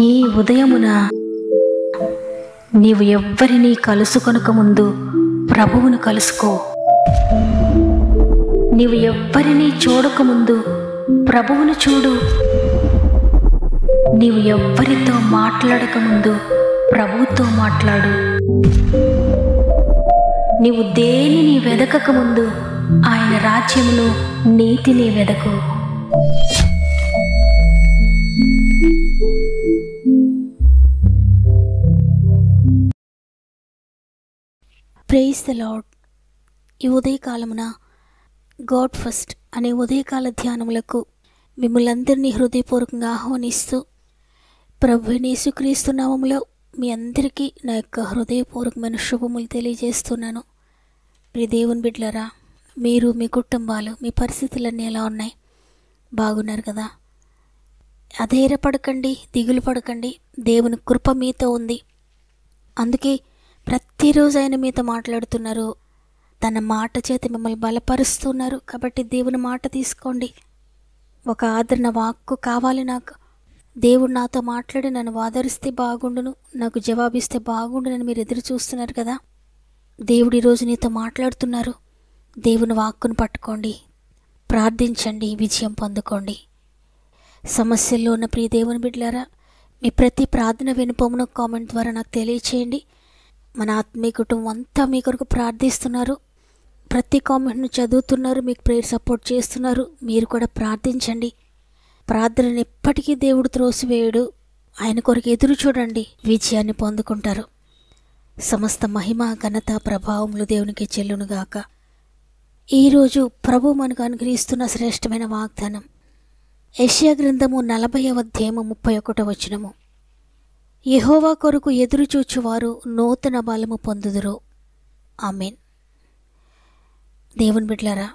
ఈ ఉదయమున నీవు ఎవ్వరినీ కలుసుకొనక ముందు ప్రభువును కలుసుకో. నీవు ఎవ్వరినీ చూడకముందు ప్రభువును చూడు. నీవు ఎవ్వరితో మాట్లాడకముందు ప్రభువుతో మాట్లాడు. నీవు దేనిని వెదకకముందు ఆయన రాజ్యమును నీతిని వెదకు. Praise the lord. ఈ ఉదయకాలమున గాడ్ ఫస్ట్ అనే ఉదయకాల ధ్యానములకు మిమ్మల్ని అందరినీ హృదయపూర్వకంగా ఆహ్వానిస్తూ ప్రభువైన యేసుక్రీస్తు నామములో మీ అందరికీ నా యొక్క హృదయపూర్వకమైన శుభములు తెలియజేస్తున్నాను. ప్రియ దేవుని బిడ్డలారా, మీరు మీ కుటుంబాలు మీ పరిస్థితులన్నీ ఎలా ఉన్నాయి? బాగున్నారు కదా? అధైర్యపడకండి, దిగులు పడకండి. దేవుని కృప మీతో ఉంది. అందుకే ప్రతిరోజు ఆయన మీతో మాట్లాడుతున్నారు. తన మాట చేత మిమ్మల్ని బలపరుస్తున్నారు. కాబట్టి దేవుని మాట తీసుకోండి. ఒక ఆదరణ వాక్కు కావాలి నాకు. దేవుడు నాతో మాట్లాడి నన్ను ఆదరిస్తే బాగుండును, నాకు జవాబిస్తే బాగుండునని మీరు ఎదురు చూస్తున్నారు కదా. దేవుడు ఈరోజు నీతో మాట్లాడుతున్నారు. దేవుని వాక్కును పట్టుకోండి, ప్రార్థించండి, విజయం పొందుకోండి. సమస్యల్లో ఉన్న ప్రియ దేవుని బిడ్డలారా, మీ ప్రతి ప్రార్థన వినుపమును కామెంట్ ద్వారా నాకు తెలియచేయండి. మన ఆత్మీయ కుటుంబం అంతా మీ కొరకు ప్రార్థిస్తున్నారు. ప్రతి కామెంట్ను చదువుతున్నారు, మీకు ప్రేయర్ సపోర్ట్ చేస్తున్నారు. మీరు కూడా ప్రార్థించండి. ప్రార్థనను ఎప్పటికీ దేవుడు త్రోసివేయడు. ఆయన కొరకు ఎదురు చూడండి, విజయాన్ని పొందుకుంటారు. సమస్త మహిమ ఘనత ప్రభావములు దేవునికి చెల్లునుగాక. ఈరోజు ప్రభు మనకు అనుగ్రహిస్తున్న శ్రేష్టమైన వాగ్దానం యెషయా గ్రంథము 40వ అధ్యాయము 31వ వచనము. యెహోవా కొరకు ఎదురు చూచువారు నూతన బలము పొందుదురు. ఆమేన్. దేవుని బిడ్డలారా,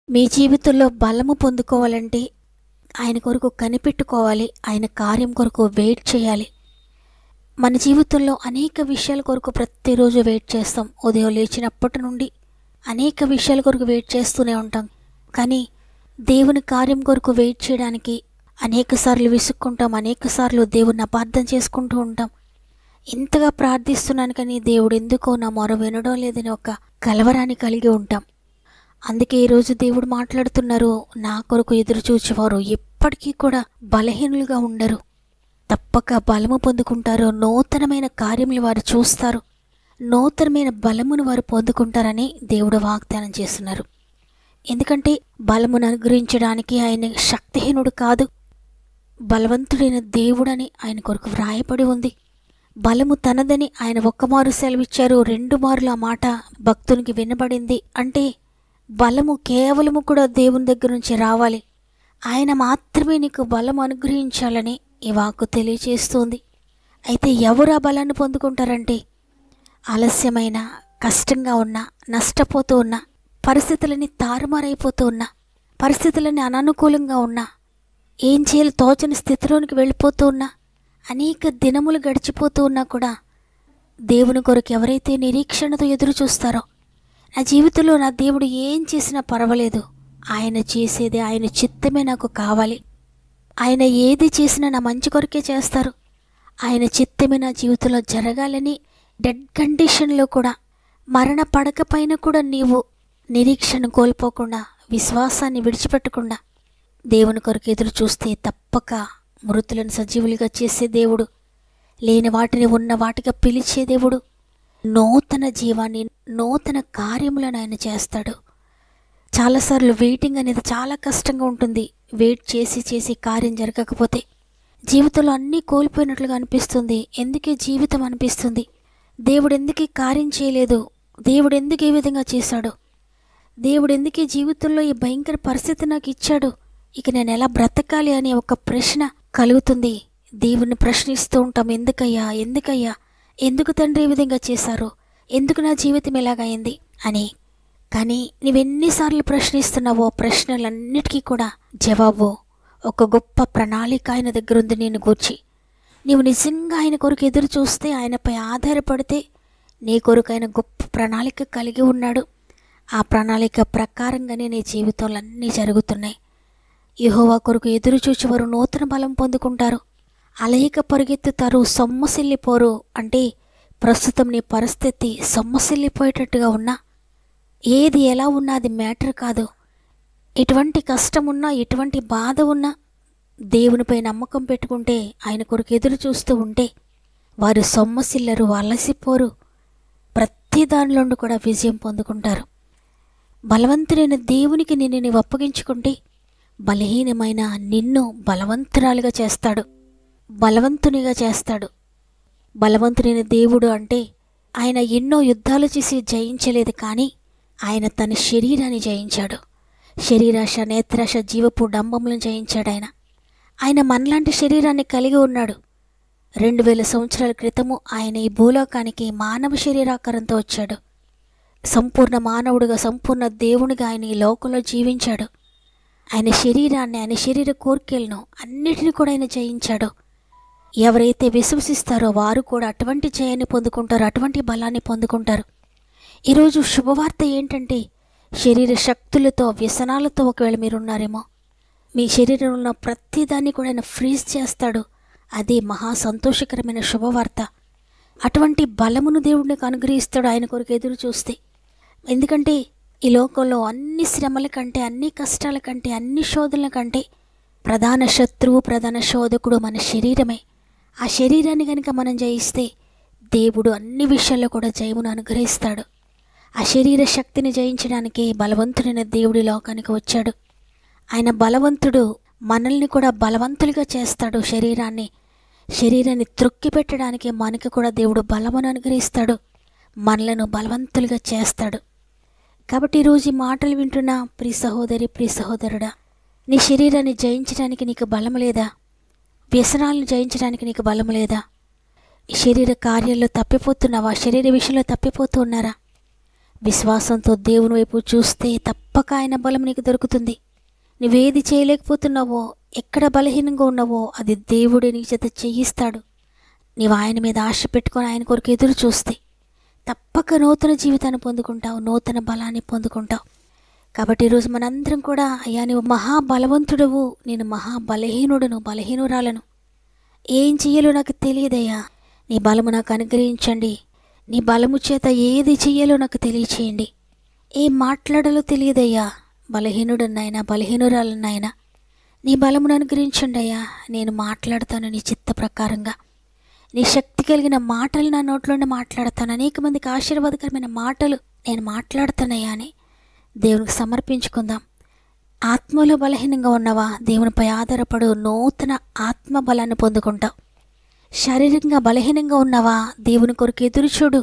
మీ జీవితంలో బలము పొందుకోవాలంటే ఆయన కొరకు కనిపెట్టుకోవాలి. ఆయన కార్యం కొరకు వెయిట్ చేయాలి. మన జీవితంలో అనేక విషయాల కొరకు ప్రతిరోజు వెయిట్ చేస్తాం. ఉదయం లేచినప్పటి నుండి అనేక విషయాల కొరకు వెయిట్ చేస్తూనే ఉంటాం. కానీ దేవుని కార్యం కొరకు వెయిట్ చేయడానికి అనేక సార్లు విసుక్కుంటాం. అనేక సార్లు దేవుని అపార్థం చేసుకుంటూ ఉంటాం. ఇంతగా ప్రార్థిస్తున్నాను కానీ దేవుడు ఎందుకో నా మొర వినడం లేదని ఒక కలవరాన్ని కలిగి ఉంటాం. అందుకే ఈరోజు దేవుడు మాట్లాడుతున్నారు. నా కొరకు ఎదురు చూచేవారు ఎప్పటికీ కూడా బలహీనులుగా ఉండరు, తప్పక బలము పొందుకుంటారు. నూతనమైన కార్యములు వారు చూస్తారు, నూతనమైన బలమును వారు పొందుకుంటారని దేవుడు వాగ్దానం చేస్తున్నారు. ఎందుకంటే బలమును అనుగ్రహించడానికి ఆయన శక్తిహీనుడు కాదు, బలవంతుడైన దేవుడని ఆయన కొరకు వ్రాయబడి ఉంది. బలము తనదని ఆయన ఒక్కమారు సెలవిచ్చారు, 2 మార్లు ఆ మాట భక్తునికి వినబడింది. అంటే బలము కేవలము కూడా దేవుని దగ్గర నుంచి రావాలి. ఆయన మాత్రమే నీకు బలం అనుగ్రహించాలని ఈ వాక్కు తెలియచేస్తుంది. అయితే ఎవరు ఆ బలాన్ని పొందుకుంటారంటే ఆలస్యమైన, కష్టంగా ఉన్న, నష్టపోతూ ఉన్న, పరిస్థితులన్నీ తారుమారైపోతూ ఉన్న, పరిస్థితులన్నీ అననుకూలంగా ఉన్నా, ఏం చేయాలో తోచని స్థితిలోనికి వెళ్ళిపోతూ ఉన్నా, అనేక దినములు గడిచిపోతూ ఉన్నా కూడా దేవుని కొరకు ఎవరైతే నిరీక్షణతో ఎదురు చూస్తారో, నా జీవితంలో నా దేవుడు ఏం చేసినా పర్వాలేదు, ఆయన చేసేది ఆయన చిత్తమే నాకు కావాలి, ఆయన ఏది చేసినా నా మంచి కొరకే చేస్తారు, ఆయన చిత్తమే నా జీవితంలో జరగాలని డెడ్ కండిషన్లో కూడా, మరణ పడక పైన కూడా నీవు నిరీక్షణ కోల్పోకుండా, విశ్వాసాన్ని విడిచిపెట్టకుండా దేవుని కొరకు ఎదురు చూస్తే తప్పక మృతులను సజీవులుగా చేసే దేవుడు, లేని వాటిని ఉన్న వాటిగా పిలిచే దేవుడు, నూతన జీవాన్ని, నూతన కార్యములను ఆయన చేస్తాడు. చాలాసార్లు వెయిటింగ్ అనేది చాలా కష్టంగా ఉంటుంది. వెయిట్ చేసి చేసి కార్యం జరగకపోతే జీవితంలో అన్నీ కోల్పోయినట్లుగా అనిపిస్తుంది. ఎందుకే జీవితం అనిపిస్తుంది? దేవుడు ఎందుకు కార్యం చేయలేదు? దేవుడు ఎందుకు ఈ విధంగా చేశాడు? దేవుడు ఎందుకు ఈ జీవితంలో ఈ భయంకర పరిస్థితి నాకు ఇచ్చాడు? ఇక నేను ఎలా బ్రతకాలి అనే ఒక ప్రశ్న కలుగుతుంది. దేవుణ్ణి ప్రశ్నిస్తూ ఉంటాం, ఎందుకయ్యా, ఎందుకయ్యా, ఎందుకు తండ్రి ఈ విధంగా చేశారు, ఎందుకు నా జీవితం ఎలాగైంది అని. కానీ నువ్వెన్నిసార్లు ప్రశ్నిస్తున్నావో ప్రశ్నలన్నిటికీ కూడా జవాబు ఒక గొప్ప ప్రణాళిక ఆయన దగ్గర ఉంది నేను గూర్చి. నీవు నిజంగా ఆయన కొరకు ఎదురు చూస్తే, ఆయనపై ఆధారపడితే నీ కొరకు ఆయన గొప్ప ప్రణాళిక కలిగి ఉన్నాడు. ఆ ప్రణాళిక ప్రకారంగానే నీ జీవితంలో అన్నీ జరుగుతున్నాయి. యెహోవా కొరకు ఎదురు చూచేవారు నూతన బలం పొందుకుంటారు. అలయక పరిగెత్తుతారు, సొమ్మసిల్లిపోరు. అంటే ప్రస్తుతం నీ పరిస్థితి సొమ్మసిల్లిపోయేటట్టుగా ఉన్నా, ఏది ఎలా ఉన్నా అది మ్యాటర్ కాదు. ఎటువంటి కష్టం ఉన్నా, ఎటువంటి బాధ ఉన్నా దేవునిపై నమ్మకం పెట్టుకుంటే, ఆయన కొరకు ఎదురు చూస్తూ ఉంటే వారు సొమ్మసిల్లరు, అలసిపోరు, ప్రతి దానిలోనూ కూడా విజయం పొందుకుంటారు. బలవంతుడైన దేవునికి నిన్ను నీవు అప్పగించుకుంటే బలహీనమైన నిన్ను బలవంతురాలుగా చేస్తాడు, బలవంతునిగా చేస్తాడు. బలవంతుడైన దేవుడు అంటే ఆయన ఎన్నో యుద్ధాలు చేసి జయించలేదు, కానీ ఆయన తన శరీరాన్ని జయించాడు. శరీరాశ, నేత్రాశ, జీవపు డంబములను జయించాడు. ఆయన మనలాంటి శరీరాన్ని కలిగి ఉన్నాడు. 2000 సంవత్సరాల క్రితము ఆయన ఈ భూలోకానికి మానవ శరీరాకారంతో వచ్చాడు. సంపూర్ణ మానవుడిగా, సంపూర్ణ దేవునిగా ఆయన ఈ లోకంలో జీవించాడు. ఆయన శరీరాన్ని, ఆయన శరీర కోర్కెలను అన్నిటిని కూడా ఆయన జయించాడు. ఎవరైతే విశ్వసిస్తారో వారు కూడా అటువంటి జయాన్ని పొందుకుంటారు, అటువంటి బలాన్ని పొందుకుంటారు. ఈరోజు శుభవార్త ఏంటంటే, శరీర శక్తులతో, వ్యసనాలతో ఒకవేళ మీరున్నారేమో, మీ శరీరంలో ఉన్న ప్రతిదాన్ని కూడా ఆయన ఫ్రీజ్ చేస్తాడు. అది మహా సంతోషకరమైన శుభవార్త. అటువంటి బలమును దేవుడికి అనుగ్రహిస్తాడు ఆయన కొరకు ఎదురు చూస్తే. ఎందుకంటే ఈ లోకంలో అన్ని శ్రమల కంటే, అన్ని కష్టాల కంటే, అన్ని శోధనల కంటే ప్రధాన శత్రువు, ప్రధాన శోధకుడు మన శరీరమే. ఆ శరీరాన్ని కనుక మనం జయిస్తే దేవుడు అన్ని విషయాల్లో కూడా జయమును అనుగ్రహిస్తాడు. ఆ శరీర శక్తిని జయించడానికి బలవంతుడైన దేవుడి లోకానికి వచ్చాడు. ఆయన బలవంతుడు, మనల్ని కూడా బలవంతులుగా చేస్తాడు. శరీరాన్ని త్రొక్కి పెట్టడానికి మనకి కూడా దేవుడు బలమును అనుగ్రహిస్తాడు, మనలను బలవంతులుగా చేస్తాడు. కాబట్టి ఈరోజు ఈ మాటలు వింటున్న ప్రియ సహోదరి, ప్రియ సహోదరుడా, నీ శరీరాన్ని జయించడానికి నీకు బలం లేదా? వ్యసనాలను జయించడానికి నీకు బలం లేదా? ఈ శరీర కార్యాల్లో తప్పిపోతున్నావా? శరీర విషయంలో తప్పిపోతూ ఉన్నారా? విశ్వాసంతో దేవుని వైపు చూస్తే తప్పక ఆయన బలం నీకు దొరుకుతుంది. నువ్వేది చేయలేకపోతున్నావో, ఎక్కడ బలహీనంగా ఉన్నావో అది దేవుడే నీ చేత చేయిస్తాడు. నీవు ఆయన మీద ఆశ పెట్టుకొని ఆయన కొరకు ఎదురు చూస్తే తప్పక నూతన జీవితాన్ని పొందుకుంటావు, నూతన బలాన్ని పొందుకుంటావు. కాబట్టి ఈరోజు మనందరం కూడా, అయ్యా నువ్వు మహాబలవంతుడవు, నేను మహాబలహీనుడను, బలహీనురాలను, ఏం చెయ్యాలో నాకు తెలియదయ్యా, నీ బలము నాకు అనుగ్రహించండి. నీ బలము చేత ఏది చెయ్యాలో నాకు తెలియచేయండి. ఏం మాట్లాడాలో తెలియదయ్యా, బలహీనుడన్నాయన, బలహీనురాలన్నాయన, నీ బలమును అనుగ్రహించండి అయ్యా. నేను మాట్లాడతాను నీ చిత్త ప్రకారంగా, నీ శక్తి కలిగిన మాటలు నా నోట్లోనే మాట్లాడతాను. అనేక మందికి ఆశీర్వాదకరమైన మాటలు నేను మాట్లాడతానయ్యా అని దేవునికి సమర్పించుకుందాం. ఆత్మలో బలహీనంగా ఉన్నవా? దేవునిపై ఆధారపడు, నూతన ఆత్మ బలాన్ని పొందుకుంటావు. శారీరకంగా బలహీనంగా ఉన్నావా? దేవుని కొరకు ఎదురు చూడు,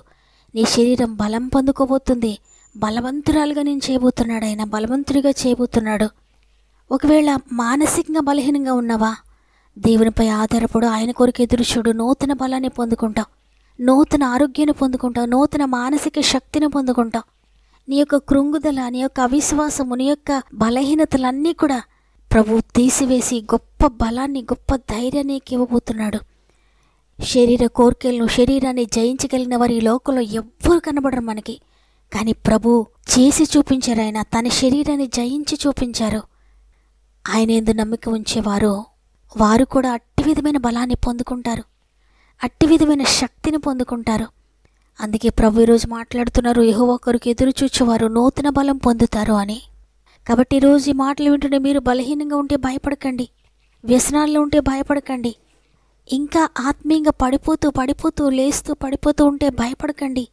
నీ శరీరం బలం పొందుకోబోతుంది. బలవంతురాలుగా నేను చేయబోతున్నాడు ఆయన, బలవంతుడిగా చేయబోతున్నాడు. ఒకవేళ మానసికంగా బలహీనంగా ఉన్నావా? దేవునిపై ఆధారపడు, ఆయన కొరకు ఎదురు చూడు, నూతన బలాన్ని పొందుకుంటావు, నూతన ఆరోగ్యాన్ని పొందుకుంటావు, నూతన మానసిక శక్తిని పొందుకుంటావు. నీ యొక్క కృంగుదల, నీ యొక్క అవిశ్వాసము, నీ యొక్క బలహీనతలన్నీ కూడా ప్రభువు తీసివేసి గొప్ప బలాన్ని, గొప్ప ధైర్యాన్ని ఇవ్వబోతున్నాడు. శరీర కోరికలను, శరీరాన్ని జయించగలిగిన వారు ఈ లోకంలో ఎవ్వరు కనబడరు మనకి, కానీ ప్రభు చేసి చూపించారు. ఆయన తన శరీరాన్ని జయించి చూపించారు. ఆయన యందు నమ్మిక ఉంచేవారు వారు కూడా అట్టి విధమైన బలాన్ని పొందుకుంటారు, అట్టి విధమైన శక్తిని పొందుకుంటారు. అందుకే ప్రభు ఈరోజు మాట్లాడుతున్నారు, యెహోవా కొరకు ఎదురు చూచేవారు నూతన బలం పొందుతారు అని. కాబట్టి ఈరోజు ఈ మాటలు వింటుంటే మీరు బలహీనంగా ఉంటే భయపడకండి, వ్యసనాల్లో ఉంటే భయపడకండి, ఇంకా ఆత్మీయంగా పడిపోతూ లేస్తూ పడిపోతూ ఉంటే భయపడకండి.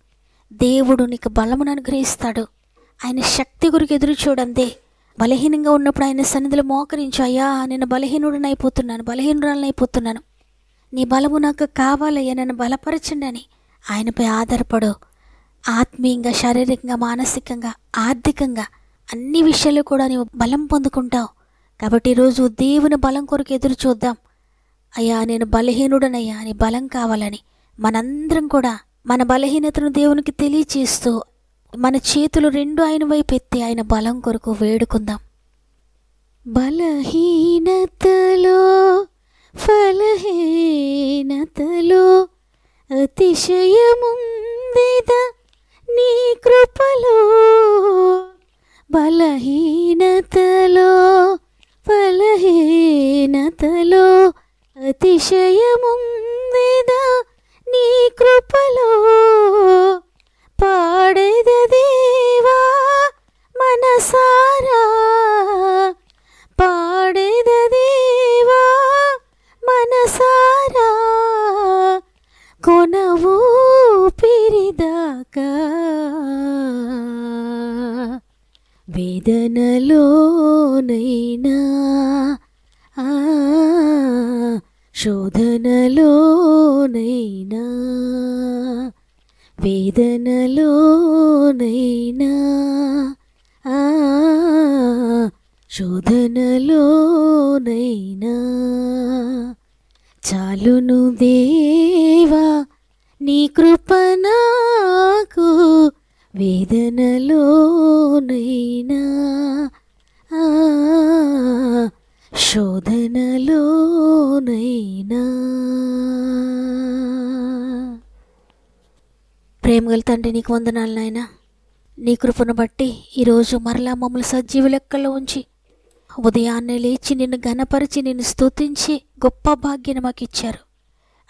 దేవుడు నీకు బలమును అనుగ్రహిస్తాడు. ఆయన శక్తి కొరకు ఎదురు చూడంతే. బలహీనంగా ఉన్నప్పుడు ఆయన సన్నిధిలో మోకరించు, అయ్యా నేను బలహీనురాలనైపోతున్నాను, నీ బలము నాకు కావాలయ్యా, నన్ను బలపరచండి అని ఆయనపై ఆధారపడు. ఆత్మీయంగా, శారీరకంగా, మానసికంగా, ఆర్థికంగా అన్ని విషయాల్లో కూడా నీవు బలం పొందుకుంటావు. కాబట్టి ఈరోజు దేవుని బలం కొరకు ఎదురు చూద్దాం. అయ్యా నేను బలహీనుడనయ్యా, నీ బలం కావాలని మనందరం కూడా మన బలహీనతను దేవునికి తెలియచేస్తూ మన చేతులు రెండు ఆయన వైపు ఎత్తి ఆయన బలం కొరకు వేడుకుందాం. బలహీనతలో ఫలహీనతలో అతిశయముందిదా నీ కృపలో, బలహీనతలో ఫలహీనతలో అతిశయముందిదా నీ కృపలో, పాడేద దేవా మనసారా, పాడేద దేవా మనసారా, కొనవు పిరిదాకా. వేదనలోనైనా శోధనలోనైనా, వేదనలోనైనా శోధనలోనైనా, చాలును దేవా నీ కృప నాకు, వేదనలోనైనా శోధనలోనైనా. ప్రేమగల తండ్రి, నీకు వందనాలు నాయనా. నీ కృపను బట్టి ఈరోజు మరలా మమ్మల్ని సజీవ లెక్కలో ఉంచి ఉదయాన్నే లేచి నిన్ను ఘనపరిచి నిన్ను స్తుతించి గొప్ప భాగ్యాన్ని మాకు ఇచ్చారు.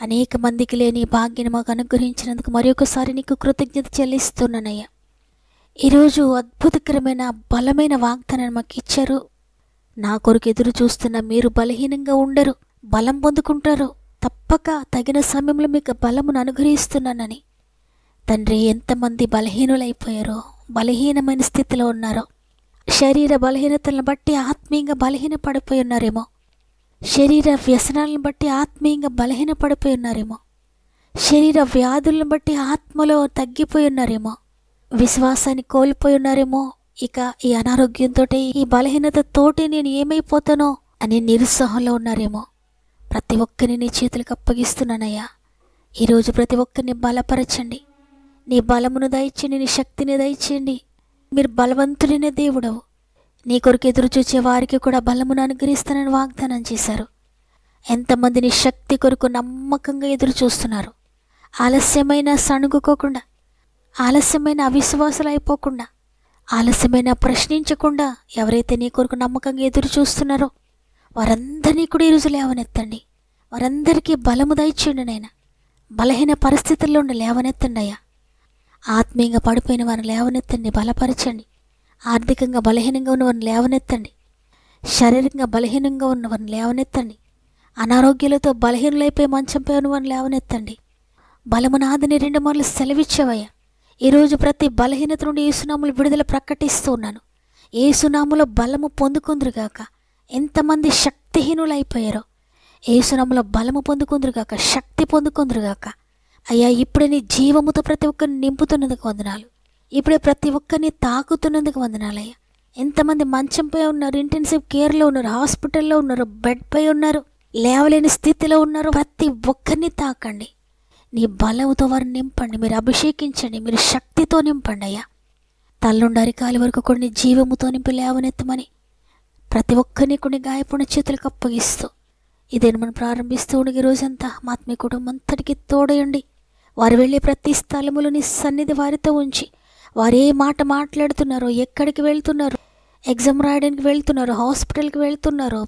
అనేక మందికి లేని భాగ్యాన్ని మాకు అనుగ్రహించినందుకు మరొకసారి నీకు కృతజ్ఞత చెల్లిస్తున్నానయ్యా. ఈరోజు అద్భుతకరమైన బలమైన వాగ్దానాన్ని మాకు ఇచ్చారు. నా కొరకు ఎదురు చూస్తున్న మీరు బలహీనంగా ఉండరు, బలం పొందుకుంటారు. తప్పక తగిన సమయంలో మీకు బలమును అనుగ్రహిస్తున్నానని. తండ్రి, ఎంతమంది బలహీనులైపోయారో, బలహీనమైన స్థితిలో ఉన్నారో, శరీర బలహీనతలను బట్టి ఆత్మీయంగా బలహీన పడిపోయి ఉన్నారేమో, శరీర వ్యసనాలను బట్టి ఆత్మీయంగా బలహీన పడిపోయి ఉన్నారేమో, శరీర వ్యాధులను బట్టి ఆత్మలో తగ్గిపోయి ఉన్నారేమో, విశ్వాసాన్ని కోల్పోయి ఉన్నారేమో, ఇక ఈ అనారోగ్యంతో ఈ బలహీనతతోటి నేను ఏమైపోతానో అని నిరుత్సాహంలో ఉన్నారేమో. ప్రతి ఒక్కరిని నీ చేతులకు అప్పగిస్తున్నానయ్యా. ఈరోజు ప్రతి ఒక్కరిని బలపరచండి, నీ బలమును దయచేయండి, నీ శక్తిని దయచేయండి. మీరు బలవంతుడైన దేవుడవు. నీ కొరకు ఎదురు చూచే వారికి కూడా బలమును అనుగ్రహిస్తానని వాగ్దానం చేశారు. ఎంతమంది నీ శక్తి కొరకు నమ్మకంగా ఎదురు చూస్తున్నారు. ఆలస్యమైన సణుగుకోకుండా, ఆలస్యమైన అవిశ్వాసాలు అయిపోకుండా, ఆలస్యమైన ప్రశ్నించకుండా ఎవరైతే నీ కొరకు నమ్మకంగా ఎదురు చూస్తున్నారో వారందరినీ కూడా ఈరోజు లేవనెత్తండి. వారందరికీ బలము దయచేయండి నాయనా. బలహీన పరిస్థితుల్లో ఉండి లేవనెత్తండి అయ్యా. ఆత్మీయంగా పడిపోయిన వారిని లేవనెత్తండి, బలపరచండి. ఆర్థికంగా బలహీనంగా ఉన్నవారిని లేవనెత్తండి. శారీరకంగా బలహీనంగా ఉన్నవారిని లేవనెత్తండి. అనారోగ్యాలతో బలహీనులైపోయి మంచంపై ఉన్నవారిని లేవనెత్తండి. బలమునాథని 2 మార్లు సెలవిచ్చావయ్యా. ఈరోజు ప్రతి బలహీనత నుండి యేసునామములో విడుదల ప్రకటిస్తూ ఉన్నాను. యేసునామములో బలము పొందుకుందురుగాక. ఎంతమంది శక్తిహీనులైపోయారో యేసునామములో బలము పొందుకుందురుగాక, శక్తి పొందుకుందురుగాక. అయ్యా, ఇప్పుడే నీ జీవముతో ప్రతి ఒక్కరిని నింపుతున్నందుకు వందనాలు. ఇప్పుడే ప్రతి ఒక్కరిని తాకుతున్నందుకు వందనాలయ్యా. ఎంతమంది మంచంపై ఉన్నారు, ఇంటెన్సివ్ కేర్లో ఉన్నారు, హాస్పిటల్లో ఉన్నారు, బెడ్పై ఉన్నారు, లేవలేని స్థితిలో ఉన్నారు. ప్రతి ఒక్కరిని తాకండి. నీ బలంతో వారిని నింపండి, మీరు అభిషేకించండి, మీరు శక్తితో నింపండి అయ్యా. తల్లుండి అరికాలి వరకు కొన్ని జీవముతో నింపి లేవనెత్తమని ప్రతి ఒక్కరిని కొన్ని గాయపడిన చేతులకు అప్పగిస్తూ ఇదేను మనం ప్రారంభిస్తూ ఉండగా రోజంతా మా ఆత్మీయ కుటుంబం అంతటికి తోడయండి. వారు వెళ్ళే ప్రతి స్థలములో నీ సన్నిధి వారితో ఉంచి, వారు ఏ మాట మాట్లాడుతున్నారో, ఎక్కడికి వెళ్తున్నారో, ఎగ్జామ్ రాయడానికి వెళ్తున్నారో, హాస్పిటల్కి వెళ్తున్నారో,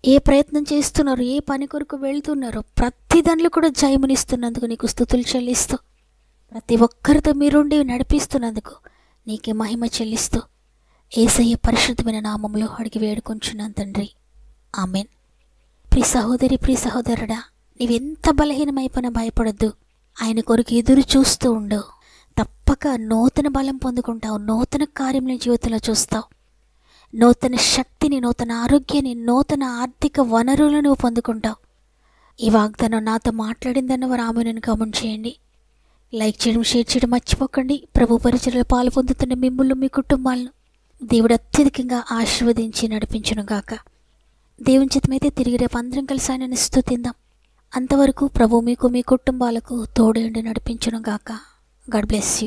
ఏ ప్రయత్నం చేస్తున్నారో, ఏ పని కొరకు వెళ్తున్నారో, ప్రతి దానిలో కూడా జయమునిస్తున్నందుకు నీకు స్తుతులు చెల్లిస్తూ, ప్రతి ఒక్కరితో మీరుండి నడిపిస్తున్నందుకు నీకే మహిమ చెల్లిస్తూ, యేసయ్య పరిశుద్ధమైన నామములో అడిగి వేడుకొంచున్నాను తండ్రి, ఆమెన్. ప్రియ సహోదరి, ప్రియ సహోదరుడా, నీవెంత బలహీనమైపోయినా భయపడద్దు. ఆయన కొరకు ఎదురు చూస్తూ ఉండు. తప్పక నూతన బలం పొందుకుంటావు, నూతన కార్యం నీ జీవితంలో చూస్తావు, నూతన శక్తిని, నూతన ఆరోగ్యాన్ని, నూతన ఆర్థిక వనరులను నువ్వు పొందుకుంటావు. ఈ వాగ్దానం నాతో మాట్లాడిందన్న వారు ఆమెను కామెంట్ చేయండి. లైక్ చేయడం, షేర్ చేయడం మర్చిపోకండి. ప్రభు పరిచర్యలో పాలు పొందుతున్న మిమ్మల్ని, మీ కుటుంబాలను దేవుడు అత్యధికంగా ఆశీర్వదించి నడిపించును గాక. దేవుని చిత్తమైతే తిరిగి రేపు అందరం కలిసి ఆయనను స్తుతిందాం. అంతవరకు ప్రభు మీకు, మీ కుటుంబాలకు తోడేండి నడిపించును గాక. God bless you.